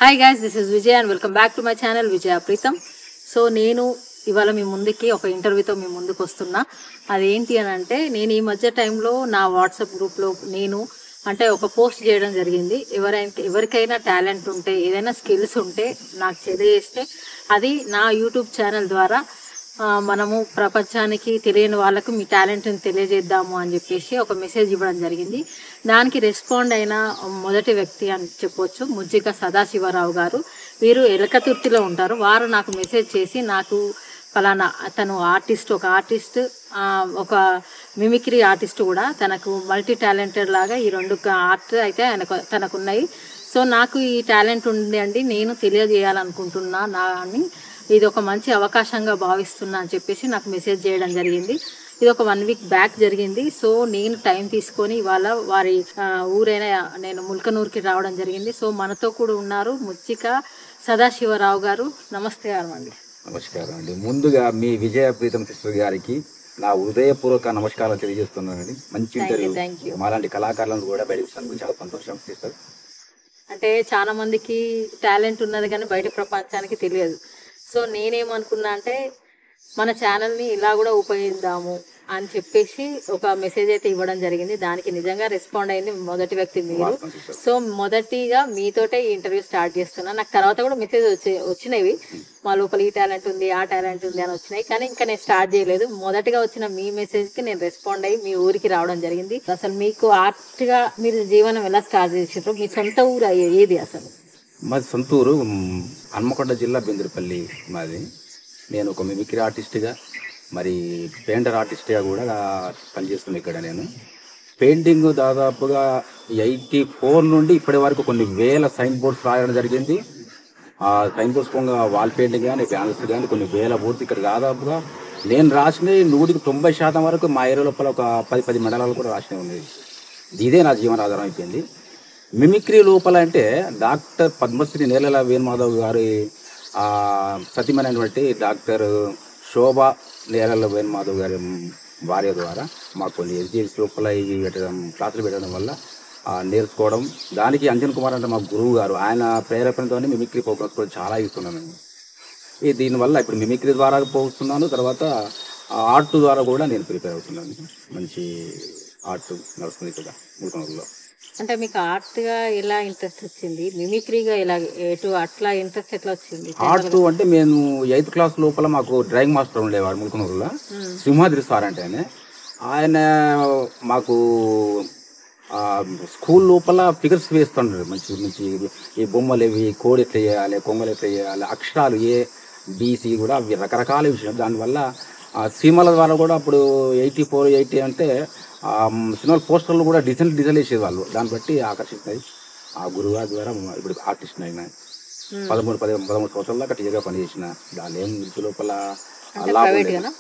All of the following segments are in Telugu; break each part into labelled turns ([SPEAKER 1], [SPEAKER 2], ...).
[SPEAKER 1] Hi guys, this is Vijay and welcome back to my channel Vijaya Preetham. So నేను ఇవాళ మీ ముందుకి ఒక ఇంటర్వ్యూతో మీ ముందుకు వస్తున్నా. అదేంటి అని అంటే, నేను ఈ మధ్య టైంలో నా వాట్సాప్ గ్రూప్లో నేను ఒక పోస్ట్ చేయడం జరిగింది. ఎవరికైనా టాలెంట్ ఉంటే, ఏదైనా స్కిల్స్ ఉంటే నాకు తెలియజేస్తే అది నా యూట్యూబ్ ఛానల్ ద్వారా మనము ప్రపంచానికి తెలియని వాళ్ళకు మీ టాలెంట్ని తెలియజేద్దాము అని చెప్పేసి ఒక మెసేజ్ ఇవ్వడం జరిగింది. దానికి రెస్పాండ్ అయిన మొదటి వ్యక్తి అని చెప్పొచ్చు ముజ్జిక సదాశివరావు గారు. వీరు ఎలకతుర్తిలో ఉంటారు. వారు నాకు మెసేజ్ చేసి, నాకు ఫలానా తను ఒక ఆర్టిస్ట్, ఒక మిమిక్రీ ఆర్టిస్ట్ కూడా, తనకు మల్టీ టాలెంటెడ్ లాగా ఈ రెండు ఆర్ట్ అయితే తనకున్నాయి. సో నాకు ఈ టాలెంట్ ఉంది అండి, నేను తెలియజేయాలనుకుంటున్నా అని, ఇది ఒక మంచి అవకాశంగా భావిస్తున్నా అని చెప్పేసి నాకు మెసేజ్ చేయడం జరిగింది. ఇది ఒక 1 వీక్ బ్యాక్ జరిగింది. సో నేను టైం తీసుకొని ఇవాళ వారి ఊరైన నేను ముల్కనూరుకి రావడం జరిగింది. సో మనతో కూడా ఉన్నారు ముచ్చిక సదాశివరావు గారు. నమస్కారం అండి.
[SPEAKER 2] నమస్కారం అండి. ముందుగా మీ విజయ ప్రీతం సిస్టర్ గారికి నా హృదయపూర్వక నమస్కారాలు తెలియజేస్తున్నానండి. మంచి ఇంటర్వ్యూ. మాలాంటి కళాకారులను కూడా బయటకు చాలా సంతోషం సిస్టర్.
[SPEAKER 1] అంటే చాలా మందికి టాలెంట్ ఉన్నది కానీ బయట ప్రపంచానికి తెలియదు. సో నేనేమనుకున్నా అంటే, మన ఛానల్ని ఇలా కూడా ఉపయోగిద్దాము అని చెప్పేసి ఒక మెసేజ్ అయితే ఇవ్వడం జరిగింది. దానికి నిజంగా రెస్పాండ్ అయింది మొదటి వ్యక్తి మీరు. సో మొదటిగా మీతోటే ఈ ఇంటర్వ్యూ స్టార్ట్ చేస్తున్నా. నాకు తర్వాత కూడా మెసేజ్ వచ్చినవి, మా లోపల ఈ టాలెంట్ ఉంది, ఆ టాలెంట్ ఉంది అని వచ్చినాయి. కానీ ఇంకా నేను స్టార్ట్ చేయలేదు. మొదటిగా వచ్చిన మీ మెసేజ్కి నేను రెస్పాండ్ అయ్యి మీ ఊరికి రావడం జరిగింది. అసలు మీకు ఆర్ట్గా మీరు జీవనం ఎలా స్టార్ట్ చేసారు? మీ సొంత ఊరు ఏది అసలు?
[SPEAKER 2] మాది సొంత ఊరు హన్మకొండ జిల్లా బెందురుపల్లి మాది. నేను ఒక మిమిక్రీ ఆర్టిస్ట్గా, మరి పెయింటర్ ఆర్టిస్ట్గా కూడా పనిచేస్తున్నాను ఇక్కడ. నేను పెయింటింగ్ దాదాపుగా 84 నుండి ఇప్పటి వరకు కొన్ని వేల సైన్ బోర్డ్స్ రాయడం జరిగింది. ఆ సైన్ బోర్డ్స్ పొంగ వాల్ పెయింటింగ్ కానీ, బ్యానర్స్ కానీ కొన్ని వేల బోర్డ్స్ ఇక్కడ దాదాపుగా నేను రాసినవి 100% వరకు మా ఏరియా లోపల ఒక 10 మండలాలు కూడా రాసినవి ఉన్నాయి. ఇదే నా జీవనాధారం అయిపోయింది. మిమిక్రీ లోపల అంటే డాక్టర్ పద్మశ్రీ నేలల వేణుమాధవ్ గారి సతీమైనటువంటి డాక్టర్ శోభా నేలల వేణుమాధవ్ గారి భార్య ద్వారా మాకు కొన్ని ఎస్డిఎస్ లోపల క్లాసులు పెట్టడం వల్ల నేర్చుకోవడం, దానికి అంజన్ కుమార్ అంటే మా గురువు గారు, ఆయన ప్రేరేపణతోనే మిమిక్రీ ప్రోగ్రామ్స్ కూడా చాలా ఇస్తున్నాను. దీనివల్ల ఇప్పుడు మిమిక్రీ ద్వారా పోతున్నాను, తర్వాత ఆర్ట్ ద్వారా కూడా నేను ప్రిపేర్ అవుతున్నాను. మంచి ఆర్ట్ నడుస్తుంది ఇక్కడ ముల్కనూరులో.
[SPEAKER 1] అంటే మీకు ఆర్ట్గా ఎలా ఇంట్రెస్ట్ వచ్చింది? మిమిక్రీగా ఎలా అట్లా ఇంట్రెస్ట్ ఎట్లా వచ్చింది?
[SPEAKER 2] ఆర్ట్ అంటే మేము 8th క్లాస్ లోపల మాకు డ్రాయింగ్ మాస్టర్ ఉండేవాడు ముల్కనూరులో, సింహాద్రి సార్ అంటే ఆయన మాకు స్కూల్ లోపల ఫిగర్స్ వేస్తుంటారు. మంచి మంచి ఈ బొమ్మలు ఇవి, కోడి ఎట్లా చేయాలి, కొంగలు ఎట్లా చేయాలి, అక్షరాలు ABC కూడా అవి రకరకాల విషయం. దానివల్ల సీమల ద్వారా కూడా అప్పుడు 84, 80 అంటే సినిమా పోస్టర్లు కూడా డిజైన్ వేసేది వాళ్ళు. దాన్ని బట్టి ఆకర్షిస్తాయి. ఆ గురువు ద్వారా ఇప్పుడు ఆర్టిస్ట్ అయినా 13 సంవత్సరాల దాకా టీచర్గా పనిచేసిన. దాని ఏం ఇంటి లోపల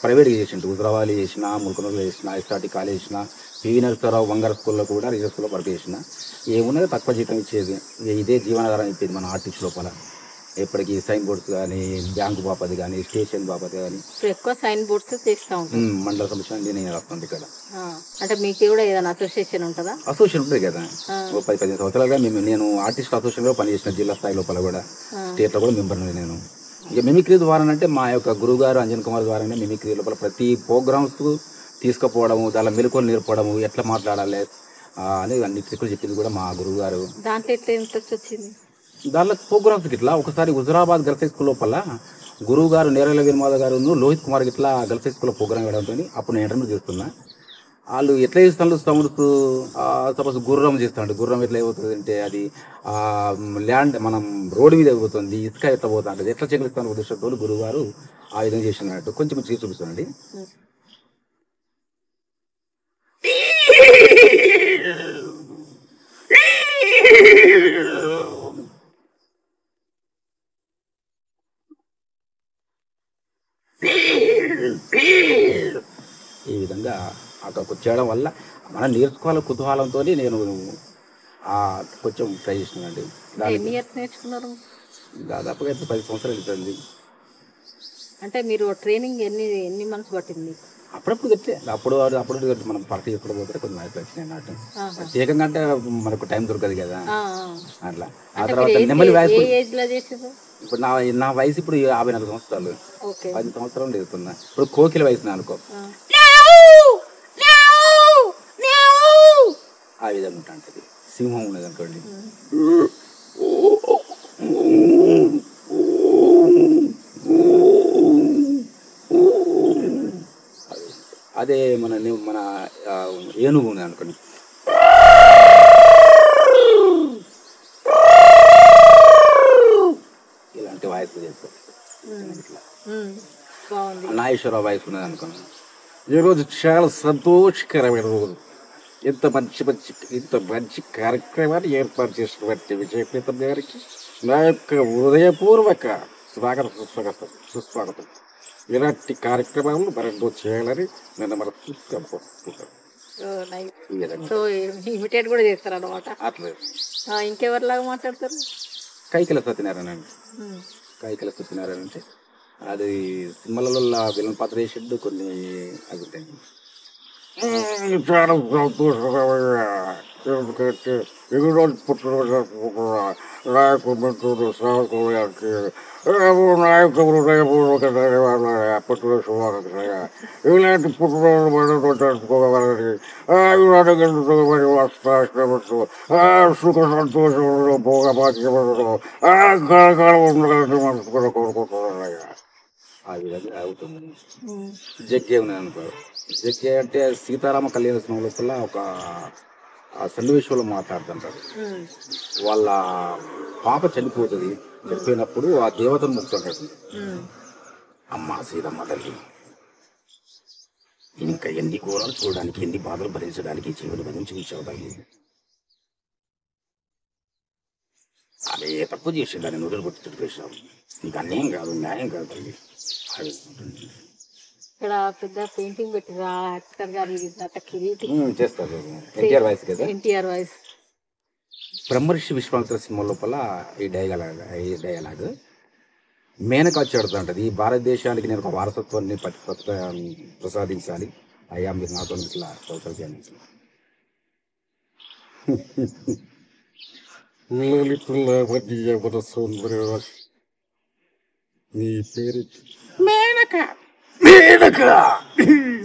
[SPEAKER 2] ప్రైవేట్గా చేసిండు. హుజరాబాద్లో చేసిన, ముల్కనూరులో చేసిన, SRT కాలేజ్ చేసిన, PV నరసింహారావు బంగారు స్కూల్లో కూడా రిజర్వ్ స్కూల్లో వర్క్ చేసిన. ఏమున్నది తక్కువ జీతం ఇచ్చేది. ఇదే జీవనాధారం అయిపోయింది మన ఆర్టిస్ట్ లోపల. ఎప్పటికీ సైన్ బోర్డ్స్ కానీ, బ్యాంకు బాపతి కానీ, స్టేషన్ బాపతి కానీ
[SPEAKER 1] ఎక్కువ సైన్ బోర్డ్స్ చేస్తూ ఉంటాం.
[SPEAKER 2] మండల సమస్య నేను రాస్తుంది ఇక్కడ.
[SPEAKER 1] అంటే మీకు కూడా ఏదైనా అసోసియేషన్ ఉంటుందా?
[SPEAKER 2] అసోసియేషన్ ఉంటుంది కదా. 10-15 సంవత్సరాలుగా నేను ఆర్టిస్ట్ అసోసియేషన్లో పనిచేసిన. జిల్లా స్థాయి లోపల కూడా, స్టేట్లో కూడా మెంబర్ నేను. ఇక మిమిక్రీ ద్వారా అంటే మా యొక్క గురువు గారు అంజన్ కుమార్ ద్వారానే మిమిక్రీ లోపల ప్రతి ప్రోగ్రామ్స్ తీసుకుపోవడము, దాని మెలకువలు నేర్పడము, ఎట్లా మాట్లాడాలి అని అన్ని ట్రిక్కులు చెప్పింది కూడా మా గురువు గారు.
[SPEAKER 1] దాంట్లో ఎట్లా ఇంట్రెస్ట్ వచ్చింది?
[SPEAKER 2] దానిలో ప్రోగ్రామ్స్ ఇట్లా ఒకసారి హుజరాబాద్ గర్ల్స్ హై స్కూల్ లోపల గురువు గారు నేరల వీరమాధవ్ గారు లోహిత్ కుమార్ ఇట్లా గర్ల్స్ హై స్కూల్లో ప్రోగ్రామ్ వేయడంతో అప్పుడు నేను ఇంటర్వ్యూ చేస్తున్నా. వాళ్ళు ఎట్లా చేస్తాను సముద్రపు సపోజ్ గుర్రం చేస్తాడు. గుర్రం ఎట్లా అయిపోతుంది అంటే, అది ల్యాండ్ మనం రోడ్డు మీద అయిపోతుంది, ఇసుక ఎట్లా పోతా అంటే ఎట్లా చెల్లిస్తాను ఉద్దేశంతో గురువు గారు ఆ విధంగా చేసినట్టు కొంచెం చేసి చూపిస్తానండి. ఈ విధంగా అక్కడికి చేయడం వల్ల మనం నేర్చుకోవాలి కుతూహలంతో నేను కొంచెం ట్రై చేసినానండి.
[SPEAKER 1] నేర్చుకున్నారు
[SPEAKER 2] దాదాపుగా 10 సంవత్సరాలు అవుతుంది.
[SPEAKER 1] అంటే మీరు ట్రైనింగ్ ఎన్ని మంత్స్ పట్టింది?
[SPEAKER 2] అప్పుడప్పుడు కట్టే అప్పుడు మనం పార్టీ ఎప్పుడు పోతే కొన్ని మ్యాచ్లు వచ్చినాయి అన్నట్టు. ప్రత్యేకంగా అంటే మనకు టైం దొరకదు కదా అట్లా. ఆ తర్వాత నెమ్మది వయసు ఇప్పుడు నా వయసు ఇప్పుడు 54 సంవత్సరాలు, 10 సంవత్సరాలు చేస్తున్నా. ఇప్పుడు కోకిల వయసు అనుకో, ఆ విధంగా ఉంటుంది. సింహం ఉన్నది అనుకోండి, అదే మన ఏనుగు ఉంది అనుకోండి, ఇలాంటి వాయిస్ చేస్తారు. నాగేశ్వర వాయిస్ ఉన్నది అనుకోండి. ఈరోజు చాలా సంతోషకరమైన రోజు, ఇంత మంచి కార్యక్రమాన్ని ఏర్పాటు చేసినటువంటి విజయప్రీతం గారికి నా యొక్క హృదయపూర్వక సుస్వాగతం. ఇలాంటి కార్యక్రమాలు మరెన్నో చేయాలని నేను మన చూసుకుంటాను.
[SPEAKER 1] ఇమిటేట్ కూడా చేస్తారు అన్నమాట.
[SPEAKER 2] అట్లా
[SPEAKER 1] ఇంకెవరిలాగా మాట్లాడతారు?
[SPEAKER 2] కైకిల సత్యనారాయణ అండి. కైకిల సత్యనారాయణ అంటే అది సినిమాలలో విలన్ పాత్ర వేసిండు, కొన్ని అది ఉంటాయి. చాలా సంతోషంగా ఎందుకంటే ఈరోజు పుట్టినరోజు నాయకుడు సాగుకోవడానికి నాయకుడు పుట్టినరోజు శుభాకాంక్షలుగా ఇలాంటి పుట్టినరోజు జరుపుకోవాలని సుఖ సంతోషంలో భోగభాగ్యములు ఉండడానికి మనసు కూడా కోరుకుంటున్నాను. ఆ విధంగా అవుతుంది. జగ్గే ఉన్నది అనుకో, జగ్గే అంటే సీతారామ కళ్యాణ లోపల ఒక సన్నివేశంలో మాట్లాడుతుంటారు. వాళ్ళ పాప చనిపోతుంది, చనిపోయినప్పుడు ఆ దేవతను ముక్తుంటాడు. అమ్మ సీతమ్మ తల్లి, ఇంకా ఎన్ని ఘోరాలు చూడడానికి, ఎన్ని బాధలు భరించడానికి జీవుని భరించి ఉంచావు తల్లి. అదే తప్పు చేసి దాన్ని నూనెలు కొట్టి తుడిపేసావు, నీకు అన్యాయం కాదు, న్యాయం కాదు తల్లి.
[SPEAKER 1] ఇక్కడ పెద్ద పెయింటింగ్ పెట్టింది యాక్టర్ గారు
[SPEAKER 2] చేస్తారు. ఎన్టీఆర్ వాయిస్ కదా,
[SPEAKER 1] ఎన్టీఆర్ వాయిస్.
[SPEAKER 2] బ్రహ్మర్షి విశ్వామిత్ర సినిమా లోపల ఈ డైలాగ్ మేనక వచ్చి అడుగుతుంటది, ఈ భారతదేశానికి నేను ఒక వారసత్వాన్ని ప్రసాదించాలి, అయ్యా మీరు నాతో ఇట్లా సౌకర్యాన్ని. నీ పేరు మేనక. మేనక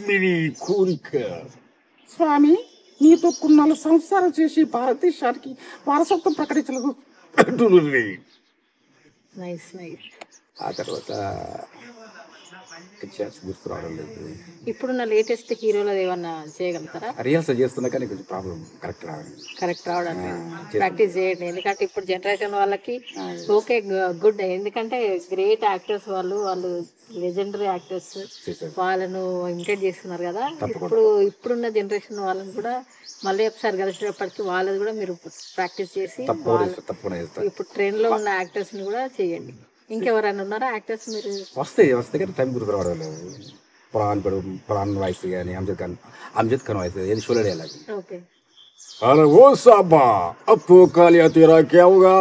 [SPEAKER 2] నీ కోరిక స్వామి, నీతో కొన్నాళ్ళు సంసారం చేసి భారతదేశానికి వారసత్వం ప్రకటించలేదు. ఆ తర్వాత గుర్తు రావడం లేదు.
[SPEAKER 1] ఇప్పుడున్న లేటెస్ట్ హీరోలు ఏమన్నా చేయగలుగుతారా?
[SPEAKER 2] రియల్స్ చేస్తున్నా కానీ కొంచెం ప్రాబ్లం కరెక్ట్ రావడానికి
[SPEAKER 1] ప్రాక్టీస్ చేయండి. ఎందుకంటే ఇప్పుడు జనరేషన్ వాళ్ళకి ఓకే గుడ్, ఎందుకంటే గ్రేట్ యాక్టర్స్ వాళ్ళు లెజెండరీ యాక్టర్స్, వాళ్ళను ఇమిటేట్ చేస్తున్నారు కదా. ఇప్పుడున్న జనరేషన్ వాళ్ళని కూడా మళ్ళీ ఒకసారి కలిసినప్పటికీ వాళ్ళది కూడా మీరు ప్రాక్టీస్ చేసి ఇప్పుడు ట్రెండ్ లో ఉన్న యాక్టర్స్ ని కూడా చేయండి. ఇంకెవరైనా ఉన్నారా యాక్టర్స్? మీరు
[SPEAKER 2] వస్తాయి కానీ టైం గుర్తు రావడం లేదు. పురాణ్ వాయిస్ కానీ అమ్జద్ ఖాన్ వాయిస్ ఏది షోలే అలాగే. अरे वो साहबा, अब तो कालिया तेरा क्या होगा?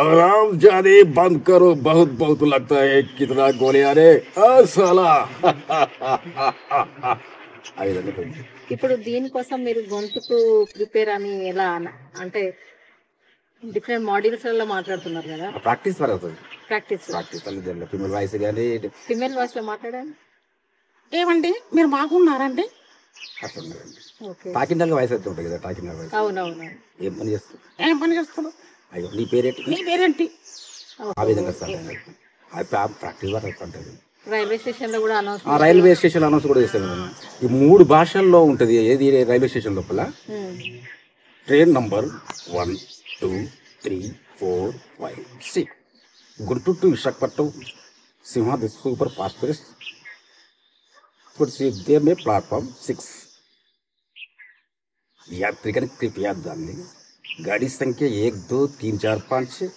[SPEAKER 2] आराम जाने बंद करो, बहुत बहुत लगता है कितना गोलियां रे साला.
[SPEAKER 1] ఇప్పుడు దీనికోసం మీరు గొంతుకు ప్రిపేర్ అని ఎలా అంటే డిఫరెంట్ మాడ్యూల్స్ లో మాట్లాడుతున్నారు కదా,
[SPEAKER 2] ప్రాక్టీస్
[SPEAKER 1] ప్రాక్టీస్
[SPEAKER 2] ఫిమేల్ వాయిస్ కానీ
[SPEAKER 1] ఫిమేల్ వాయిస్ లో మాట్లాడండి.
[SPEAKER 3] ఏమండి మీరు బాగున్నారండి?
[SPEAKER 2] టాకింగ్ వాయిస్ అయితే ఉంటుంది కదా, టాకింగ్ వాయిస్.
[SPEAKER 1] అవునవును.
[SPEAKER 2] ఏం పని చేస్తున్నావు? అయ్యో నీ పేరేంటి? ఆ విధంగా ప్రాక్టీస్ ఉంటుంది.
[SPEAKER 1] రైల్వే స్టేషన్ లో కూడా
[SPEAKER 2] అనౌన్స్ కూడా చేస్తాను. ఈ 3 భాషల్లో ఉంటుంది. ఏది రైల్వే స్టేషన్ లోపల train number 1 2 3 4 5 6 Guntur to Visakhapatnam Simhadri super fast express कुर्सी देर में प्लेटफॉर्म 6. यात्रीगण कृपया ध्यान दें, गाड़ी संख्या 1 2 3 4 5 6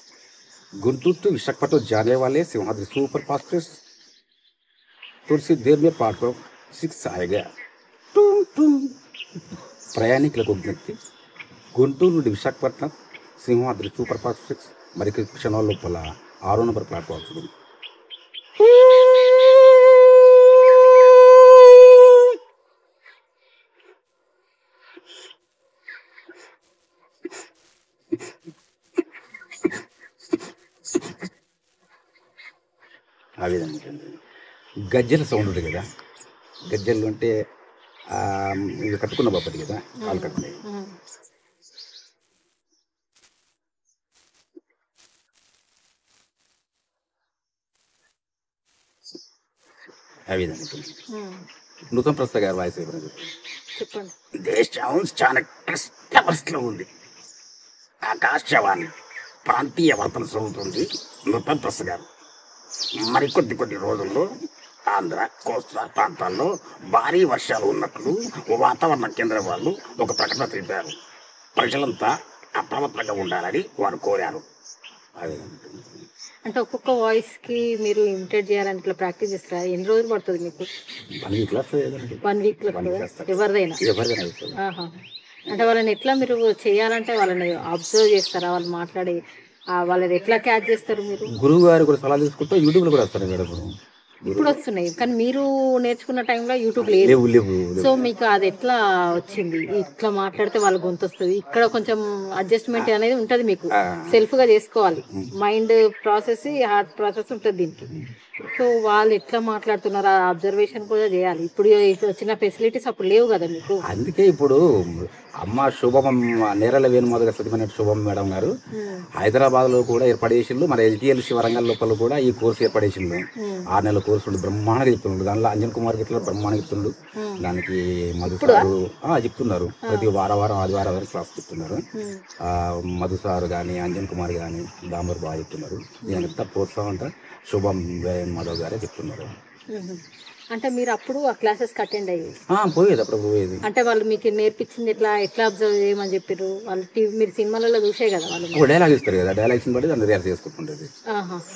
[SPEAKER 2] गुंटूर टू विशाखपट्टनम जाने वाले सिंहाद्री सुपर फास्ट एक्सप्रेस कुर्सी देर में प्लेटफॉर्म 6 आएगा. ప్రయాణికులకు విజ్ఞప్తి, గుంటూరు నుండి Visakhapatnam Simhadri super fast express మరి క్షణాల లోపల 6వ నంబర్ ప్లాట్ఫామ్. ఆ విధంగా ఉంటుంది. గజ్జెల సౌండ్ ఉంటుంది కదా, గజ్జెలు అంటే ఇవి కట్టుకున్న బాపతి కదా, కాలు కట్టుకునేవి. ఆ విధంగా ఉంటుంది. నూతన ప్రసాద్ గారి వాయిస్
[SPEAKER 1] చెప్పండి.
[SPEAKER 2] దేశం చాలా క్లిష్ట పరిస్థితిలో ఉంది. ఆకాశవాణి ప్రాంతీయ వార్తలు చదువుతుంది నూతన ప్రసాద్ గారు. కొద్ది రోజుల్లో ఆంధ్ర కోస్తా ప్రాంతాల్లో భారీ వర్షాలు ఉన్నట్లు వాతావరణ కేంద్రం వాళ్ళు ఒక ప్రకటన తెలిపారు. ప్రజలంతా అప్రమత్తంగా ఉండాలని వారు కోరారు. అదే
[SPEAKER 1] అంటే ఒక్కొక్క వాయిస్ కి మీరు ఇమిటేట్ చేయాలని ఇట్లా ప్రాక్టీస్ చేస్తారా? ఎన్ని రోజులు పడుతుంది మీకు?
[SPEAKER 2] 1 వీక్ లో
[SPEAKER 1] 1 వీక్ లో ఎవరిదైనా? ఆహా. అంటే వాళ్ళని ఎట్లా మీరు చేయాలంటే వాళ్ళని అబ్జర్వ్ చేస్తారా? వాళ్ళు మాట్లాడి వాళ్ళని ఎట్లా క్యాచ్ చేస్తారు మీరు?
[SPEAKER 2] గురువు గారు కూడా సలహా తీసుకుంటే యూట్యూబ్ లో కూడా వస్తారు మేడం.
[SPEAKER 1] ఇప్పుడు వస్తున్నాయి, కానీ మీరు నేర్చుకున్న టైంలో యూట్యూబ్ లేదు. సో మీకు అది ఎట్లా వచ్చింది? ఇట్లా మాట్లాడితే వాళ్ళ గొంతు వస్తుంది, ఇక్కడ కొంచెం అడ్జస్ట్మెంట్ అనేది ఉంటుంది, మీకు సెల్ఫ్ గా చేసుకోవాలి. మైండ్ ప్రాసెస్, హార్ట్ ప్రాసెస్ ఉంటుంది దీనికి. సో వాళ్ళు ఎట్లా మాట్లాడుతున్నారు ఆ అబ్జర్వేషన్ కూడా చేయాలి. ఇప్పుడు వచ్చిన ఫెసిలిటీస్ అప్పుడు లేవు కదా మీకు.
[SPEAKER 2] అందుకే ఇప్పుడు అమ్మ శుభం నేరల వేణుమాధవ సత్యమైన శుభం మేడం గారు హైదరాబాద్ లో కూడా ఏర్పాటు చేసిండ్రు. మన ఎల్టీఎల్సి వరంగల్ లోపల కూడా ఈ కోర్సు ఏర్పాటు చేసిండ్రు. 6 నెలల కోర్సు ఉండి బ్రహ్మాండంగా చెప్తుండ్రు. దానిలో అంజన్ కుమార్ గిట్ల బ్రహ్మాండంగా చెప్తుండ్రు. దానికి మధు సారు చెప్తున్నారు. ప్రతి వారం ఆదివారం క్లాస్ చెప్తున్నారు. మధు సారు కానీ అంజన్ కుమార్ కానీ దామర్ బాగా చెప్తున్నారు. దీనికి ప్రోత్సాహం అంటే శుభం మాధవ్ గారే చెప్తున్నారు.
[SPEAKER 1] అంటే మీరు అప్పుడు ఆ క్లాసెస్ అటెండ్ అయ్యి
[SPEAKER 2] పోయేది, అప్పుడు పోయేది.
[SPEAKER 1] అంటే వాళ్ళు మీకు నేర్పించింది ఎట్లా అబ్జర్వ్ చేయమని చెప్పారు వాళ్ళు? మీరు సినిమాలలో చూసే కదా వాళ్ళు
[SPEAKER 2] డైలాగ్ ఇస్తారు కదా, డైలాగ్స్ బట్టి దాన్ని రియాక్ట్ చేసుకుంటుంటది.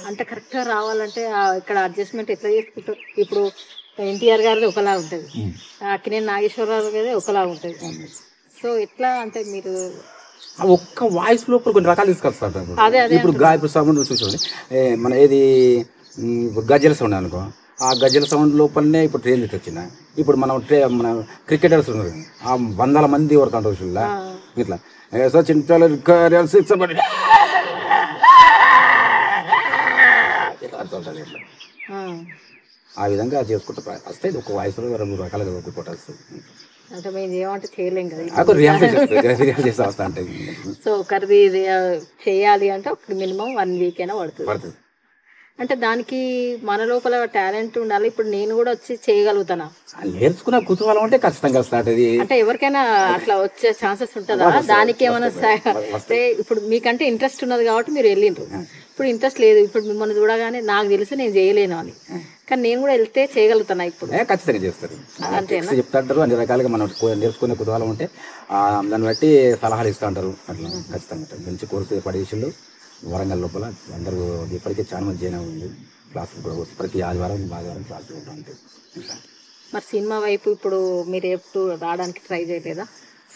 [SPEAKER 1] అంటే కరెక్ట్ గా రావాలంటే ఇక్కడ అడ్జస్ట్మెంట్ ఎట్లా చేసుకుంటారు? ఇప్పుడు ఎన్టీఆర్ గారిది ఒకలా ఉంటుంది, అక్కినేని నాగేశ్వరరావు గారి ఒకలా ఉంటుంది. సో ఎట్లా అంటే మీరు
[SPEAKER 2] ఒక్క వాయిస్ లోపల కొన్ని రకాలు తీసుకొస్తారు. ఇప్పుడు సౌండ్ చూసుకోండి, మన ఏది గజ్జల సౌండ్ అనుకో, ఆ గజ్జల సౌండ్ లోపలనే ఇప్పుడు ట్రైన్ వచ్చిన. ఇప్పుడు మన క్రికెటర్స్ ఉన్నారు, ఆ 100 మంది వరకు చూడ ఇట్లా సచిన్ ఆ విధంగా చేసుకుంటూ వస్తాయి. ఒక వాయిస్ లో 2 రకాలుగా ఒకటి వస్తుంది.
[SPEAKER 1] అంటే మేము ఏమంటే చేయలేం కదా, సో ఒకరిది చేయాలి అంటే ఒక మినిమం 1 వీక్ అయినా పడుతుంది. అంటే దానికి మన లోపల టాలెంట్ ఉండాలి. ఇప్పుడు నేను కూడా వచ్చి చేయగలుగుతానా?
[SPEAKER 2] నేర్చుకున్న కుతూహలం అంటే ఖచ్చితంగా స్టార్ట్.
[SPEAKER 1] అంటే ఎవరికైనా అట్లా వచ్చే ఛాన్సెస్ ఉంటుందా? దానికి ఏమైనా ఇప్పుడు మీకంటే ఇంట్రెస్ట్ ఉన్నది కాబట్టి మీరు వెళ్ళిండ్రు. ఇప్పుడు ఇంట్రెస్ట్ లేదు, ఇప్పుడు మిమ్మల్ని చూడగానే నాకు తెలుసు నేను చేయలేను అని, కానీ నేను కూడా వెళ్తే చేయగలుగుతానా? ఇప్పుడు
[SPEAKER 2] ఖచ్చితంగా చేస్తారు, అంతేనా? చెప్తాంటారు అన్ని రకాలుగా. మనం నేర్చుకునే కుతూహలం ఉంటే దాన్ని బట్టి సలహాలు ఇస్తూ ఉంటారు. అట్లా ఖచ్చితంగా మంచి కోర్సు పడేసిండు వరంగల్ లోపల. అందరూ ఇప్పటికే చాలా మంది జాయిన్ ఉంది. క్లాసులు కూడా ప్రతి ఆదివారం క్లాసులు కూడా ఉంటాయి.
[SPEAKER 1] మరి సినిమా వైపు ఇప్పుడు మీరు ఎప్పుడు రావడానికి ట్రై చేయలేదా?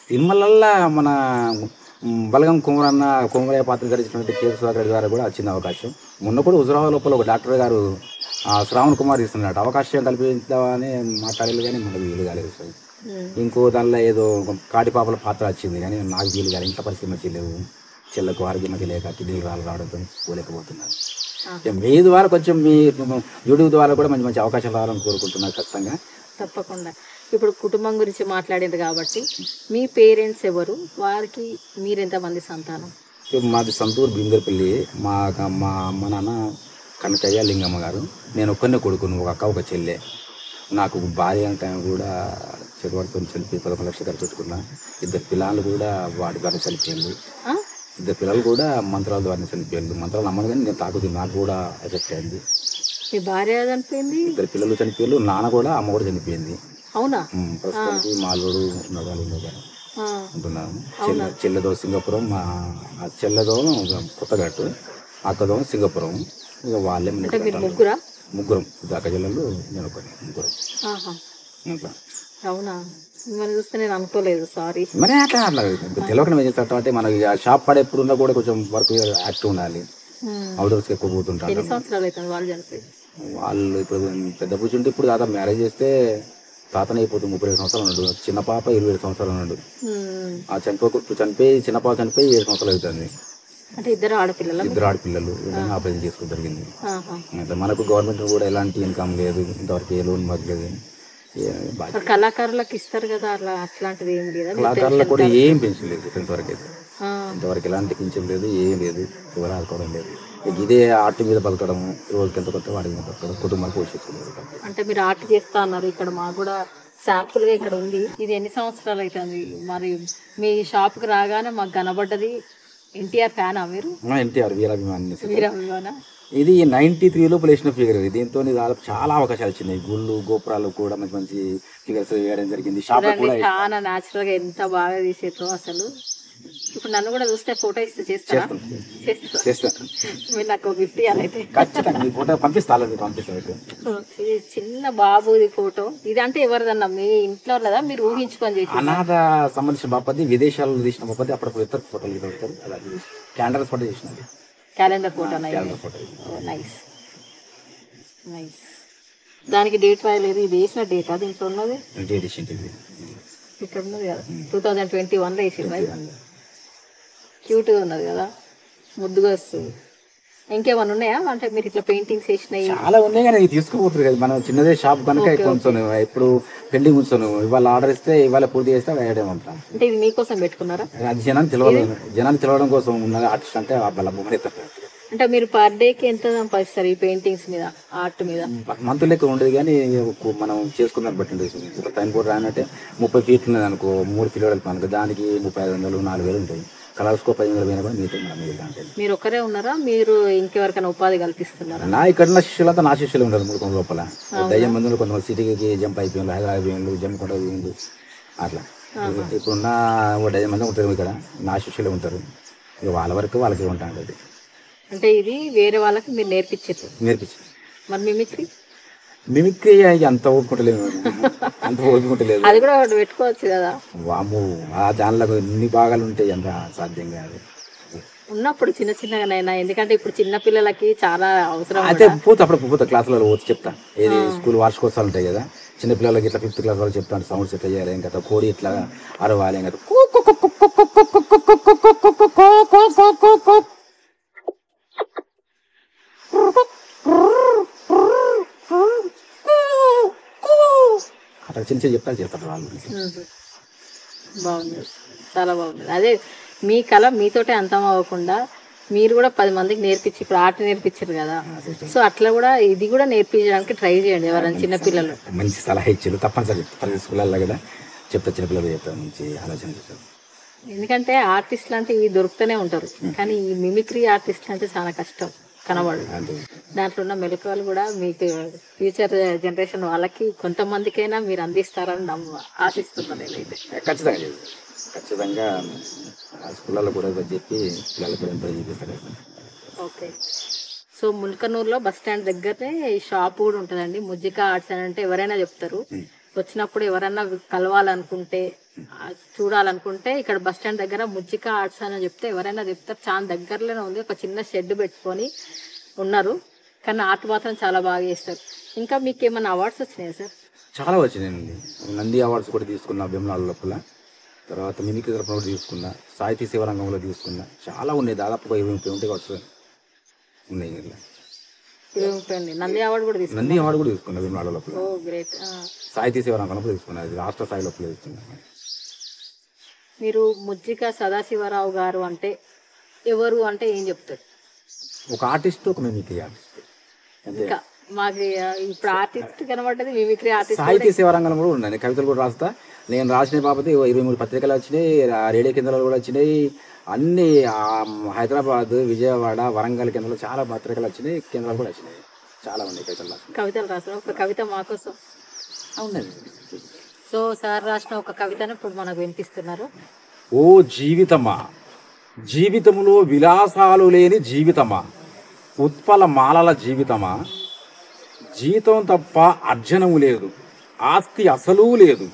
[SPEAKER 2] సినిమాలల్లో మన బలగం కుమరయ్య పాత్ర ధరించినటువంటి కే. సుధాకర్ గారు కూడా వచ్చింది అవకాశం. మొన్న కూడా హుజురాబాద్ లోపల ఒక డాక్టర్ గారు శ్రావణ్ కుమార్ ఇస్తున్నట్టు అవకాశం కల్పించామని మాట్లాడలేదు, కానీ మనకు వీలు కాలేదు. ఇంకో దానిలో ఏదో కాటిపాపల పాత్ర వచ్చింది, కానీ నాకు వీలు కాలేదు. ఇంత పరిస్థితి మంచి లేవు, చెల్లకు ఆరోగ్యం మంచి లేక కిడ్నీలు రావడంతో పోలేకపోతున్నారు. మీ ద్వారా కొంచెం మీ యూట్యూబ్ ద్వారా కూడా మంచి మంచి అవకాశాలు రావాలని కోరుకుంటున్నారు. ఖచ్చితంగా
[SPEAKER 1] తప్పకుండా. ఇప్పుడు కుటుంబం గురించి మాట్లాడేది కాబట్టి మీ పేరెంట్స్ ఎవరు, వారికి మీరెంతమంది సంతానం?
[SPEAKER 2] మాది సంతూరు బిందర్పల్లి. మా అమ్మ నాన్న కనకయ్య లింగమ్మ గారు. నేను ఒక్కనే కొడుకును, ఒక అక్క ఒక చెల్లె. నాకు భార్య అంటే కూడా చెరువాడితో చనిపోయి 11 లక్షలు ఖర్చు పెట్టుకున్నా. 2 పిల్లలు కూడా వాడి ద్వారా చనిపోయింది. 2 పిల్లలు కూడా మంత్రాల ద్వారా చనిపోయింది. మంత్రాలు నమ్మదు, కానీ నేను తాకుతుంది, నాకు కూడా ఎఫెక్ట్ అయింది.
[SPEAKER 1] మీ భార్య చనిపోయింది,
[SPEAKER 2] 2 పిల్లలు చనిపోయారు, నాన్న కూడా, అమ్మ కూడా చనిపోయింది.
[SPEAKER 1] అవునా?
[SPEAKER 2] ప్రస్తుతానికి మాలోడు నడాలు ఉంటున్నాను. చెల్లెదో సింగపురం, మా చెల్లెదో కొత్తగట్టు, అక్కదో సింగపురం. ఇక వాళ్ళే ముగ్గురం అక్క చెల్లెళ్ళు, నేను ఒకటి ముగ్గురం.
[SPEAKER 1] అవునా? మిమ్మల్ని చూస్తే నేను అనుకోలేదు, సారీ.
[SPEAKER 2] మరి అట్లా తెలియకుండా ఏం చేస్తా అంటే మనకి షాప్ కాడ ఎప్పుడు ఉన్నా కూడా కొంచెం వర్క్ యాక్టివ్ ఉండాలి. అవుట్డోర్స్కి ఎక్కువ పోతుంటారు.
[SPEAKER 1] ఎన్ని సంవత్సరాలు అవుతుంది వాళ్ళు చనిపోయి?
[SPEAKER 2] వాళ్ళు ఇప్పుడు పెద్ద కూర్చుంటే ఇప్పుడు దాదాపు మ్యారేజ్ చేస్తే తాతనే అయిపోతుంది. 35 సంవత్సరాలు ఉన్నాడు. చిన్న పాప 27 సంవత్సరాలు ఉన్నాడు. ఆ చనిపోయి చిన్న పాప చనిపోయి 7 సంవత్సరాలు అవుతుంది.
[SPEAKER 1] అంటే ఇద్దరు ఆడపిల్లలు.
[SPEAKER 2] ఇద్దరు ఆడపిల్లలు ఆపరేషన్ చేసుకోవడం జరిగింది. అంటే మనకు గవర్నమెంట్ కూడా ఎలాంటి ఇన్కమ్ లేదు, ఇంతవరకు ఏ లోన్ మాకు లేదు.
[SPEAKER 1] కళాకారులకు ఇస్తారు కదా అట్లా, అట్లాంటిది ఏం లేదు.
[SPEAKER 2] కళాకారులకు కూడా ఏం పెన్షన్ లేదు ఇంతవరకు అయితే. ఇంతవరకు ఎలాంటి పెన్షన్ లేదు, ఏం లేదు, ఎవరు ఆడుకోవడం లేదు. ఇదే ఆర్ట్ మీద బతకడం, రోజుకి ఎంత కొత్త వాడి మీద బతకడం, కుటుంబాలు పోషిస్తున్నారు.
[SPEAKER 1] అంటే మీరు ఆర్ట్ చేస్తా అన్నారు, ఇక్కడ మాకు కూడా శాంపుల్ గా ఇక్కడ ఉంది. ఇది ఎన్ని సంవత్సరాలు అవుతుంది? మరి మీ షాప్ కి రాగానే మాకు కనబడ్డది. ఎన్టీఆర్ ఫ్యానా మీరు?
[SPEAKER 2] ఎన్టీఆర్ వీరాభిమాని.
[SPEAKER 1] వీరాభిమానా?
[SPEAKER 2] ఇది 93లో వేసిన ఫిగర్. దీంతో దాదాపు చాలా అవకాశాలు వచ్చినాయి. గుళ్ళు గోపురాలు కూడా మంచి మంచి ఫిగర్స్ వేయడం జరిగింది. షాప్ కూడా
[SPEAKER 1] చాలా న్యాచురల్ గా ఎంత బాగా తీసేదో అసలు. ఇప్పుడు నన్ను కూడా చూస్తే ఫోటో ఇస్తే చేస్తారా? మీరు నాకు గిఫ్ట్ ఇవ్వాలైతే.
[SPEAKER 2] ఖచ్చితంగా ఫోటో పంపిస్తాను.
[SPEAKER 1] ఇది చిన్న బాబుది ఫోటో. ఇది అంటే ఎవరిదన్నా మీ ఇంట్లో లేదా మీరు ఊహించుకొని చేసి?
[SPEAKER 2] అనాథ సంబంధించిన బాపతి, విదేశాల్లో తీసిన బాపతి. అప్పుడప్పుడు ఇతర ఫోటోలు పెడతారు. అలాగే క్యాలెండర్ ఫోటో చేసినది.
[SPEAKER 1] Calendar photo. Nice nice. దానికి డేట్ రాయలేదు. ఇది వేసిన డేటా దీంట్లో ఉన్నది? ఇక్కడ ఉన్నది కదా, 2021లో వేసింది. క్యూట్గా ఉన్నది కదా, ముద్దుగా వస్తుంది. ఇంకేమన్నా ఉన్నాయా అంటే మీరు ఇట్లా పెయింటింగ్స్ వేసినాయి?
[SPEAKER 2] చాలా ఉన్నాయి కానీ తీసుకోపోతుంది కదా. మనం చిన్నదే షాప్ కనుక కొంచెం ఎప్పుడు పెళ్లి కూర్చొని ఇవాళ ఆర్డర్ ఇస్తే ఇవాళ పూర్తి చేస్తే వేయడం ఉంటాం.
[SPEAKER 1] అంటే ఇది మీకోసం పెట్టుకున్నారా?
[SPEAKER 2] అది జనాన్ని తెలవడం కోసం ఉన్నది. ఆర్టిస్ట్ అంటే వాళ్ళ బొమ్మలు ఎత్తారు.
[SPEAKER 1] అంటే మీరు పర్ డేకి ఎంత సంపాదిస్తారు ఈ పెయింటింగ్స్ మీద, ఆర్ట్ మీద?
[SPEAKER 2] మంత్ లెక్క ఉండదు కానీ మనం చేసుకుందాన్ని బట్టి ఉండేది. ఒక టైం కూడా రానంటే 30 ఫీట్లు ఉన్నది అనుకో, 3 కిలోలు అనుకో, దానికి 3500 4000 ఉంటాయి. కలర్స్కో 10,000 పోయినా కూడా మీతో అంటే.
[SPEAKER 1] మీరు ఒక్కరే ఉన్నారా? మీరు ఇంకెవరికైనా ఉపాధి కల్పిస్తున్నారా?
[SPEAKER 2] నా ఇక్కడ ఉన్న శిష్యులంతా నా శిష్యులు ఉంటారు. 3 లోపల 10 మంది కొంతమంది సిటీకి జంప్ అయిపోయింది, హైదరాబాద్ పోయింది, జంప్ పోయింది. అట్లా ఇప్పుడున్న 10 మంది ఉంటారు ఇక్కడ, నా శిష్యులు ఉంటారు. ఇక వాళ్ళ వరకు వాళ్ళకి ఉంటాను. అది
[SPEAKER 1] అంటే ఇది వేరే వాళ్ళకి మీరు నేర్పించారు? మరి
[SPEAKER 2] మిమిక్రీ అంత ఓపుకుంటలేదు. అంత ఓపుకుంటలేదు.
[SPEAKER 1] అది కూడా పెట్టుకోవచ్చు కదా.
[SPEAKER 2] వాము ఆ దానిలో ఎన్ని భాగాలు ఉంటాయి, అంత సాధ్యం కాదు.
[SPEAKER 1] ఉన్నప్పుడు చిన్న చిన్నగానైనా, ఎందుకంటే ఇప్పుడు చిన్న పిల్లలకి చాలా అవసరం.
[SPEAKER 2] అయితే పోతా క్లాసులలో వచ్చి చెప్తా. ఏది స్కూల్ వార్షికోత్సవాలు ఉంటాయి కదా, చిన్న పిల్లలకి ఇట్లా 5th క్లాస్ వాళ్ళు చెప్తాను. సౌండ్స్ ఎట్లా చేయాలి, ఇంకా కోడి ఇట్లా అరవాలి, ఇంకా అట్లా చిన్న చిన్న చెప్తా చేస్తారు వాళ్ళు.
[SPEAKER 1] బాగుంది, చాలా బాగుంది. అదే మీ కళ మీతోటే అంతం అవ్వకుండా మీరు కూడా 10 మందికి నేర్పించి, ఇప్పుడు ఆర్ట్ నేర్పించారు కదా, సో అట్లా కూడా ఇది కూడా నేర్పించడానికి ట్రై చేయండి ఎవరైనా చిన్నపిల్లలు.
[SPEAKER 2] మంచి సలహా ఇచ్చారు. తప్పనిసరి ప్రతి స్కూళ్ళల్లో కూడా చెప్తా, చిన్నపిల్లలు చెప్తారు. మంచి ఆలోచన చేస్తారు.
[SPEAKER 1] ఎందుకంటే ఆర్టిస్టులు అంటే ఇవి దొరుకుతూనే ఉంటారు, కానీ ఈ మిమిక్రీ ఆర్టిస్టులు అంటే చాలా కష్టం, కనబడు. దాంట్లో ఉన్న మెలకువలు కూడా మీకు ఫ్యూచర్ జనరేషన్ వాళ్ళకి కొంతమందికైనా మీరు అందిస్తారని ఆశిస్తున్నాను నేనైతే.
[SPEAKER 2] ఖచ్చితంగా స్కూళ్ళలో కూడా చెప్పి పిల్లలు కూడా ఎంతో చూపిస్తారు.
[SPEAKER 1] ఓకే. సో ముల్కనూరులో బస్ స్టాండ్ దగ్గరనే ఈ షాప్ కూడా ఉంటుందండి, ముజ్జిక ఆర్ట్స్ అని. అంటే ఎవరైనా చెప్తారు, వచ్చినప్పుడు ఎవరైనా కలవాలనుకుంటే, చూడాలనుకుంటే ఇక్కడ బస్ స్టాండ్ దగ్గర ముజ్జిక ఆర్ట్స్ అని చెప్తే ఎవరైనా చెప్తారు. చాలా దగ్గరలోనే ఉంది, ఒక చిన్న షెడ్ పెట్టుకొని ఉన్నారు, కానీ ఆర్ట్ మాత్రం చాలా బాగా చేస్తారు. ఇంకా మీకు ఏమైనా అవార్డ్స్ వచ్చినాయా సార్?
[SPEAKER 2] చాలా వచ్చినాయండి. నంది అవార్డ్స్ కూడా తీసుకున్నా భీమనాడు లోపల. తర్వాత మిమిక్రీ తరఫున కూడా తీసుకున్నా, సాహితీ సేవ రంగంలో తీసుకున్నా. చాలా ఉన్నాయి, దాదాపుగా 20-30 కావచ్చు ఉన్నాయి.
[SPEAKER 1] నంది అవార్డు కూడా తీసుకున్నా.
[SPEAKER 2] నంది అవార్డు కూడా తీసుకున్నా భీమనాడు లోపల.
[SPEAKER 1] గ్రేట్.
[SPEAKER 2] సాహితీ సేవ రంగంలో కూడా తీసుకున్నా, అది రాష్ట్ర స్థాయి లోపల తీసుకున్నా.
[SPEAKER 1] మీరు ముజ్జిక సదాశివరావు గారు అంటే ఎవరు అంటే ఏం చెప్తారు?
[SPEAKER 2] ఒక ఆర్టిస్ట్, ఒక మిమిక్రీ ఆర్టిస్ట్.
[SPEAKER 1] ఇంకా మాకు ఇప్పుడు ఆర్టిస్ట్ కనబడ్డది, మిమిక్రీ ఆర్టిస్ట్.
[SPEAKER 2] సాహితీ సేవ రంగంలో కూడా ఉన్నాయి, కవితలు కూడా రాస్తా. నేను రాసిన బాబతి 23 పత్రికలు వచ్చినాయి, రేడియో కేంద్రాలు కూడా వచ్చినాయి. అన్ని హైదరాబాద్, విజయవాడ, వరంగల్ కేంద్రాలు చాలా పత్రికలు వచ్చినాయి, కేంద్రాలు కూడా వచ్చినాయి. చాలా ఉన్నాయి
[SPEAKER 1] కవితలు రాసిన. ఒక కవిత మాకోసం
[SPEAKER 2] అవునండి.
[SPEAKER 1] సో సార్ రాసిన ఒక కవితను ఇప్పుడు మనకు వినిపిస్తున్నారు.
[SPEAKER 2] ఓ జీవితమా, జీవితములో విలాసాలు లేని జీవితమా, ఉత్పల మాలల జీవితమా, జీతం తప్ప అర్జనము లేదు, ఆస్తి అసలు లేదు,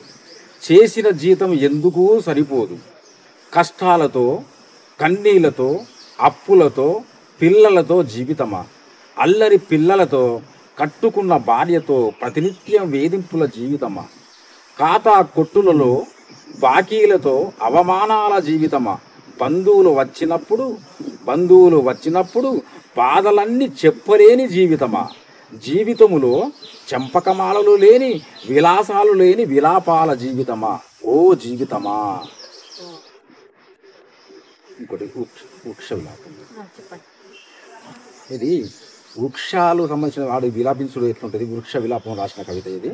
[SPEAKER 2] చేసిన జీతం ఎందుకు సరిపోదు, కష్టాలతో కన్నీళ్లతో అప్పులతో పిల్లలతో జీవితమా, అల్లరి పిల్లలతో కట్టుకున్న భార్యతో ప్రతినిత్యం వేధింపుల జీవితమా, ఖాతా కొట్టులలో బాకీలతో అవమానాల జీవితమా, బంధువులు వచ్చినప్పుడు బాధలన్నీ చెప్పలేని జీవితమా, జీవితములో చంపకమాలలు లేని విలాసాలు లేని విలాపాల జీవితమా, ఓ జీవితమా. ఇంకోటి వృక్ష విలాపం. ఇది వృక్షాలు సంబంధించిన వాడు విలాపించుడు ఎట్లుంటుంది, వృక్ష విలాపం రాసిన కవిత ఇది.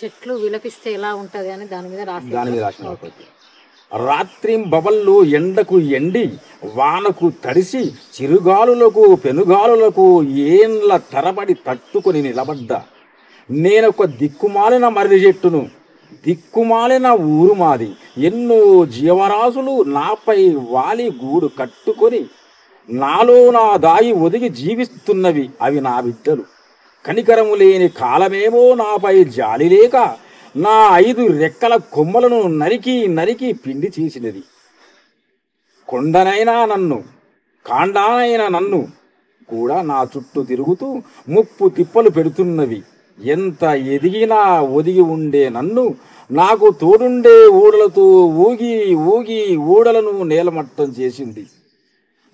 [SPEAKER 1] చెట్లు విలపిస్తే ఎలా ఉంటది అని దాని మీద
[SPEAKER 2] రాసిన కవిత. రాత్రింబవళ్ళు ఎండకు ఎండి వానకు తడిసి చిరుగాలులకు పెనుగాలులకు ఏండ్ల తరబడి తట్టుకొని నిలబడ్డా నేనొక దిక్కుమాలిన మర్రి చెట్టును, దిక్కుమాలిన ఊరు మాది. ఎన్నో జీవరాశులు నాపై వాలి గూడు కట్టుకొని నాలో నా దాయి ఒదిగి జీవిస్తున్నవి అవి నా బిడ్డలు. కనికరము లేని కాలమేమో నాపై జాలి లేక నా 5 రెక్కల కొమ్మలను నరికి నరికి పిండి చేసినది. కొండనైనా నన్ను, కాండానైనా నన్ను కూడా నా చుట్టూ తిరుగుతూ ముప్పు తిప్పలు పెడుతున్నవి. ఎంత ఎదిగినా ఒదిగి ఉండే నన్ను నాకు తోడుండే ఊడలతో ఊగి ఊగి ఊడలను నేలమట్టం చేసింది.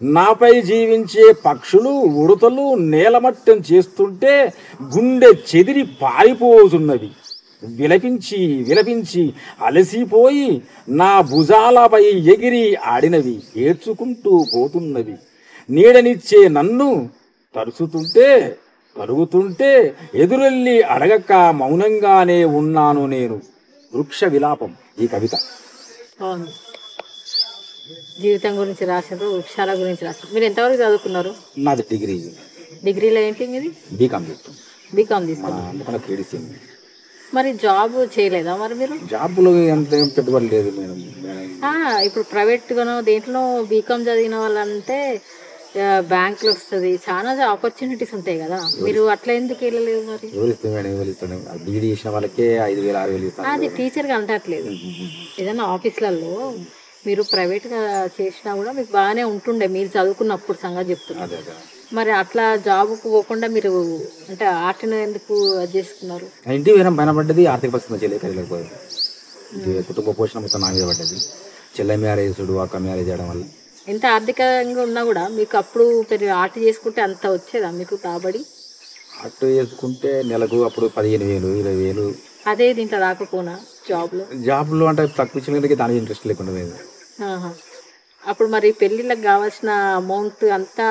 [SPEAKER 2] నాపై జీవించే పక్షులు ఉడతలు నేలమట్టం చేస్తుంటే గుండె చెదిరి పారిపోతున్నవి. విలపించి విలపించి అలసిపోయి నా భుజాలపై ఎగిరి ఆడినవి, ఏడ్చుకుంటూ పోతున్నవి. నీడనిచ్చే నన్ను తరుగుతుంటే ఎదురెళ్ళి అడగక మౌనంగానే ఉన్నాను నేను. వృక్ష విలాపం ఈ కవిత.
[SPEAKER 1] జీవితం గురించి రాసినారు, వృక్షాల గురించి రాసినారు. మీరు ఎంతవరకు చదువుకున్నారు?
[SPEAKER 2] నాది
[SPEAKER 1] డిగ్రీలో ఏంటి మీది?
[SPEAKER 2] బీకామ్
[SPEAKER 1] తీసుకున్నారు. మరి జాబ్ చేయలేదా మరి మీరు?
[SPEAKER 2] జాబ్లో ఎంత పెట్టుబడి లేదు మేడం.
[SPEAKER 1] ఇప్పుడు ప్రైవేట్ గానో దేంట్లో బీకామ్ చదివిన వాళ్ళంటే బ్యాంకులో వస్తుంది, చాలా ఆపర్చునిటీస్ ఉంటాయి కదా. మీరు అట్లా ఎందుకు వెళ్ళలేదు మరి?
[SPEAKER 2] డిగ్రీ చేసిన వాళ్ళకే 5,000 6,000
[SPEAKER 1] అది టీచర్గా అంటట్లేదు. ఏదైనా ఆఫీసులలో మీరు ప్రైవేట్గా చేసినా కూడా మీకు బాగానే ఉంటుండే మీరు చదువుకున్నప్పుడు సంగతి చెప్తున్నారు. మరి అట్లా జాబ్కు పోకుండా మీరు అంటే ఆర్ట్ని ఎందుకు చేసుకున్నారు?
[SPEAKER 2] ఇంటి వేరే పైన పడ్డది, ఆర్థిక పరిస్థితి చేయలేకపోయింది. కుటుంబ పోషణ మొత్తం నా మీద పడ్డది. చెల్లె మ్యారేజ్, అక్క మ్యారేజ్ చేయడం వల్ల
[SPEAKER 1] ఎంత ఆర్థికంగా ఉన్నా కూడా మీకు అప్పుడు ఆర్ట్ చేసుకుంటే అంత వచ్చేదా మీకు కాబడి?
[SPEAKER 2] ఆర్ట్ చేసుకుంటే నెలకు అప్పుడు 15,000 20,000.
[SPEAKER 1] అదే దీంట్లో రాకపోనా
[SPEAKER 2] జాబ్లో అంటే తక్కువ ఇచ్చిన దానికి ఇంట్రెస్ట్ లేకుండా.
[SPEAKER 1] అప్పుడు మరి పెళ్లిళ్ళకి కావాల్సిన అమౌంట్ అంతా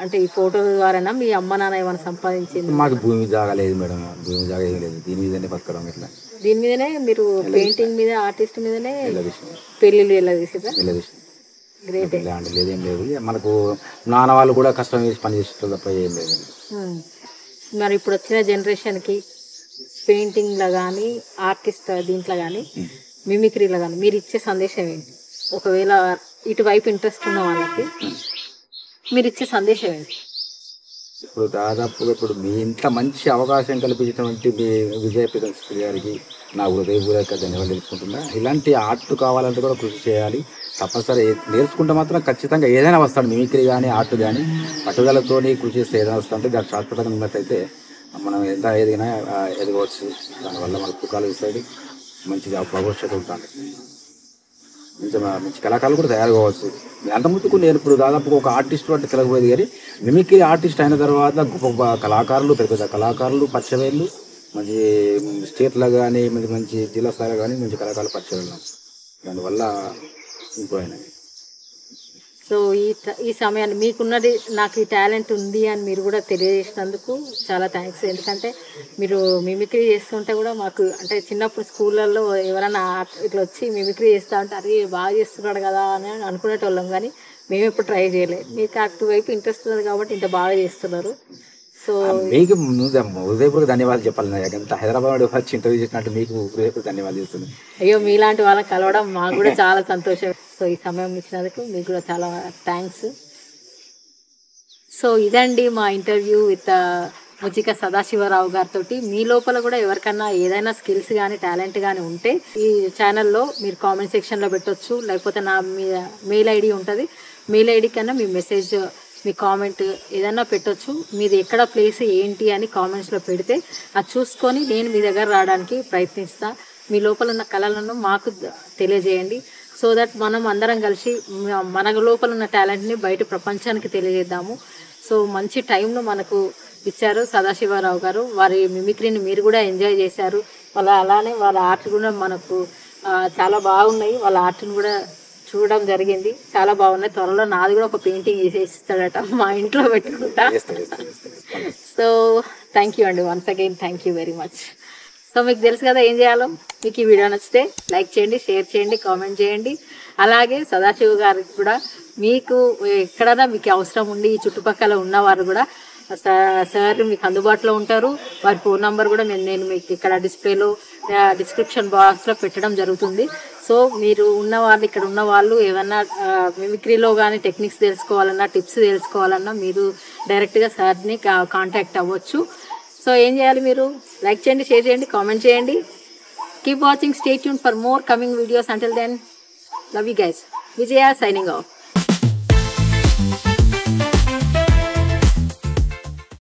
[SPEAKER 1] అంటే ఈ ఫోటో ద్వారానా మీ అమ్మ నాన్న ఏమైనా సంపాదించింది?
[SPEAKER 2] మాకు భూమి జాగా లేదు మేడం, భూమి జాగా ఏం లేదు. దీని మీదనే బతకడం. ఇట్లా
[SPEAKER 1] దీని మీదనే మీరు పెయింటింగ్ మీద ఆర్టిస్ట్ మీదనే పెళ్లిళ్ళు ఎలా తీసిరా? గ్రేట్.
[SPEAKER 2] ల్యాండ్ లేదేం లేదు. మనకు నాన్న వాళ్ళు కూడా కష్టం చేసి పని చేసేటప్పుడు తప్ప ఏం లేదు.
[SPEAKER 1] మరి ఇప్పుడు వచ్చిన జనరేషన్కి పెయింటింగ్లో కానీ ఆర్టిస్ట్ దీంట్లో కానీ మిమిక్రీలో కానీ మీరు ఇచ్చే సందేశం ఏంటి? ఒకవేళ ఇటువైపు ఇంట్రెస్ట్ ఉన్న వాళ్ళకి మీరు ఇచ్చే సందేశం ఏంటి?
[SPEAKER 2] ఇప్పుడు దాదాపుగా మీ ఇంత మంచి అవకాశం కల్పించినటువంటి మీ విజయప్రీతం గారికి నా హృదయపూర్వక ధన్యవాదాలు తెలుపుకుంటున్నా. ఇలాంటి ఆర్ట్ కావాలంటే కూడా కృషి చేయాలి. తప్పనిసరి నేర్చుకుంటే మాత్రం ఖచ్చితంగా ఏదైనా వస్తాడు. మిమిక్రీ కానీ ఆర్ట్ కానీ పట్టుదలతో కృషి చేస్తే ఏదైనా వస్తుంటే దాని శాశ్వతంగా ఉన్నట్టయితే మనం ఎంత ఏదైనా ఎదగవచ్చు. దానివల్ల మనకు సుఖాలు ఇస్తాడు, మంచిగా భవిష్యత్తు ఉంటుంది. మంచి కళాకారులు కూడా తయారు కావచ్చు. అంత ముందుకు నేను ఇప్పుడు దాదాపు ఒక ఆర్టిస్ట్ అంటే కలగబోయేది, కానీ మిమిక్రీ ఆర్టిస్ట్ అయిన తర్వాత గొప్ప కళాకారులు, పెద్ద పెద్ద కళాకారులు పరిచయలు, మంచి స్టేట్లో కానీ మంచి మంచి జిల్లా స్థాయిలో కానీ మంచి కళాకారులు పరిచయం. దానివల్ల ఇంప్రూవ్ అయినాయి.
[SPEAKER 1] సో ఈ సమయాన్ని మీకున్నది నాకు ఈ టాలెంట్ ఉంది అని మీరు కూడా తెలియజేసినందుకు చాలా థ్యాంక్స్. ఎందుకంటే మీరు మిమిక్రీ చేస్తుంటే కూడా మాకు అంటే చిన్నప్పుడు స్కూళ్ళల్లో ఎవరైనా ఇట్లా వచ్చి మిమిక్రీ చేస్తూ ఉంటే అది బాగా చేస్తున్నాడు కదా అని అనుకునేటోళ్ళం, కానీ మేము ఎప్పుడు ట్రై చేయలేదు. మీకు అటువైపు ఇంట్రెస్ట్ ఉంది కాబట్టి ఇంత బాగా చేస్తున్నారు. సో
[SPEAKER 2] మీకు హృదయపూర్వక ధన్యవాదాలు చెప్పాలి. ఎంత హైదరాబాద్ వచ్చి ఇంటర్వ్యూ చేసినట్టు మీకు హృదయపూర్వక ధన్యవాదాలు చేస్తున్నాను.
[SPEAKER 1] అయ్యో మీలాంటి వాళ్ళని కలవడం మాకు కూడా చాలా సంతోషం. సో ఈ సమయం ఇచ్చినందుకు మీకు కూడా చాలా థ్యాంక్స్. సో ఇదండి మా ఇంటర్వ్యూ విత్ ముజిక సదాశివరావు గారితో. మీ లోపల కూడా ఎవరికన్నా ఏదైనా స్కిల్స్ కానీ టాలెంట్ కానీ ఉంటే ఈ ఛానల్లో మీరు కామెంట్ సెక్షన్లో పెట్టవచ్చు, లేకపోతే నా మెయిల్ ఐడి ఉంటుంది. మెయిల్ ఐడి కన్నా మీ మెసేజ్ మీ కామెంట్ ఏదైనా పెట్టవచ్చు. మీది ఎక్కడ ప్లేస్ ఏంటి అని కామెంట్స్లో పెడితే అది చూసుకొని నేను మీ దగ్గర రావడానికి ప్రయత్నిస్తాను. మీ లోపల ఉన్న కళలను మాకు తెలియజేయండి. సో దట్ మనం అందరం కలిసి మన లోపల ఉన్న టాలెంట్ని బయట ప్రపంచానికి తెలియజేద్దాము. సో మంచి టైంను మనకు ఇచ్చారు సదాశివరావు గారు. వారి మిమిక్రీని మీరు కూడా ఎంజాయ్ చేశారు. అలానే వాళ్ళ ఆర్ట్ కూడా మనకు చాలా బాగున్నాయి. వాళ్ళ ఆర్ట్ని కూడా చూడడం జరిగింది, చాలా బాగున్నాయి. త్వరలో నాది కూడా ఒక పెయింటింగ్ వేసేస్తాడట, మా ఇంట్లో పెట్టుకుంటా. సో థ్యాంక్ యూ అండి, once again thank you very much. So మీకు తెలుసు కదా ఏం చేయాలో. మీకు ఈ వీడియో నచ్చితే లైక్ చేయండి, షేర్ చేయండి, కామెంట్ చేయండి. అలాగే సదాశివ గారికి కూడా మీకు ఎక్కడైనా మీకు అవసరం ఉండి ఈ చుట్టుపక్కల ఉన్నవారు కూడా సార్ మీకు అందుబాటులో ఉంటారు. వారి ఫోన్ నంబర్ కూడా నేను మీకు ఇక్కడ డిస్ప్లేలో డిస్క్రిప్షన్ బాక్స్లో పెట్టడం జరుగుతుంది. సో మీరు ఉన్నవాళ్ళు, ఇక్కడ ఉన్న వాళ్ళు ఏమన్నా మిమిక్రీలో కానీ టెక్నిక్స్ తెలుసుకోవాలన్నా, టిప్స్ తెలుసుకోవాలన్నా మీరు డైరెక్ట్గా సార్ని కాంటాక్ట్ అవ్వచ్చు. సో ఏం చేయాలి, మీరు లైక్ చేయండి, షేర్ చేయండి, కామెంట్ చేయండి. Keep watching, stay tune for more coming videos. Until then, love you guys. Vijaya signing of.